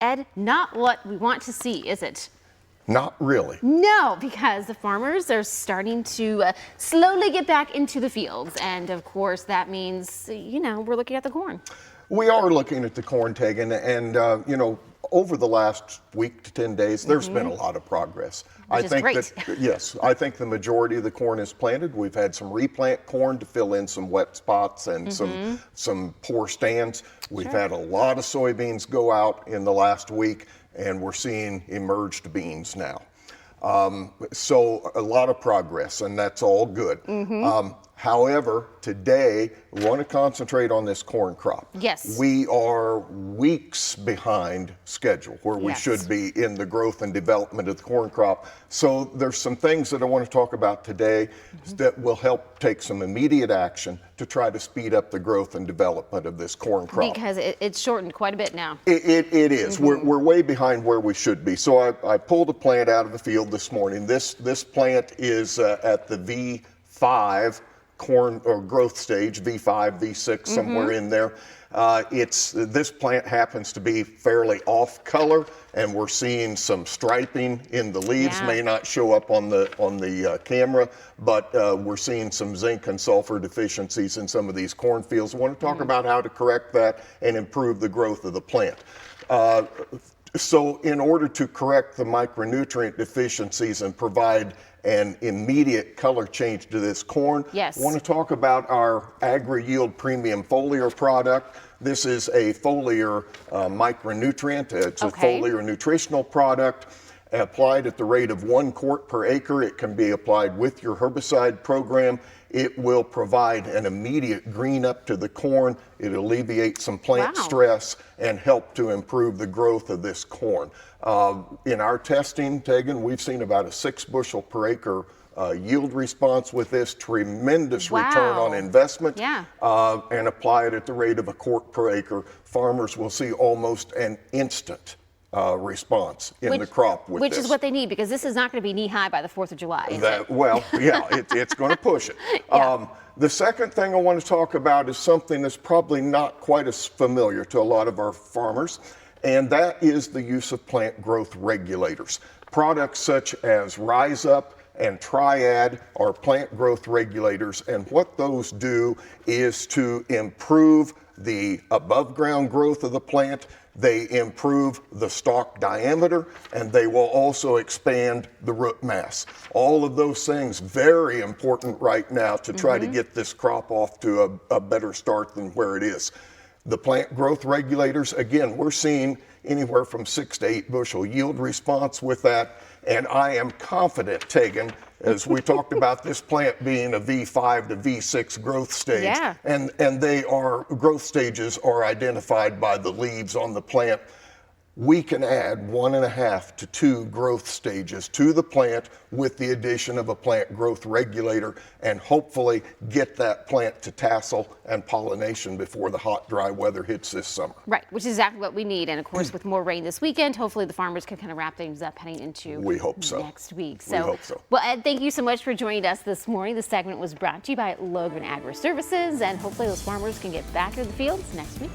Ed, not what we want to see, is it? Not really. No, because the farmers are starting to slowly get back into the fields. And of course, that means, we're looking at the corn. We are looking at the corn, Tegan, and over the last week to 10 days, there's been a lot of progress. Which is great. Yes, I think the majority of the corn is planted. We've had some replant corn to fill in some wet spots and some poor stands. We've had a lot of soybeans go out in the last week, and we're seeing emerged beans now. So a lot of progress, and that's all good. However, today, we want to concentrate on this corn crop. Yes. We are weeks behind schedule where we should be in the growth and development of the corn crop. So there's some things that I want to talk about today that will help take some immediate action to try to speed up the growth and development of this corn crop. Because it's shortened quite a bit now. It is. We're way behind where we should be. So I pulled a plant out of the field this morning. This plant is at the V5 corn or growth stage, V5, V6, somewhere in there. This plant happens to be fairly off color, and we're seeing some striping in the leaves. May not show up on the camera, but we're seeing some zinc and sulfur deficiencies in some of these cornfields. I want to talk about how to correct that and improve the growth of the plant. So in order to correct the micronutrient deficiencies and provide an immediate color change to this corn, I want to talk about our Agri-Yield Premium Foliar product. This is a foliar micronutrient. It's a foliar nutritional product applied at the rate of 1 quart per acre. It can be applied with your herbicide program. It will provide an immediate green up to the corn. It alleviates some plant stress and help to improve the growth of this corn. In our testing, Tegan, we've seen about a 6 bushel per acre yield response with this. Tremendous return on investment. And apply it at the rate of 1 quart per acre. Farmers will see almost an instant response in the crop with this. Which is what they need, because this is not going to be knee-high by the 4th of July, is it? Well, it's going to push it. The second thing I want to talk about is something that's probably not quite as familiar to a lot of our farmers, and that is the use of plant growth regulators. Products such as Rise Up and Triad are plant growth regulators, and what those do is to improve the above ground growth of the plant. They improve the stalk diameter, and they will also expand the root mass. All of those things very important right now to try to get this crop off to a better start than where it is. The plant growth regulators, again, we're seeing anywhere from 6 to 8 bushel yield response with that, and I am confident, Tegan, as we talked about this plant being a V5 to V6 growth stage, and growth stages are identified by the leaves on the plant. We can add 1.5 to 2 growth stages to the plant with the addition of a plant growth regulator, and hopefully get that plant to tassel and pollination before the hot, dry weather hits this summer. Right, which is exactly what we need. And of course, with more rain this weekend, hopefully the farmers can kind of wrap things up heading into next week. We hope so. Well, Ed, thank you so much for joining us this morning. This segment was brought to you by Logan Agri Services, and hopefully those farmers can get back into the fields next week.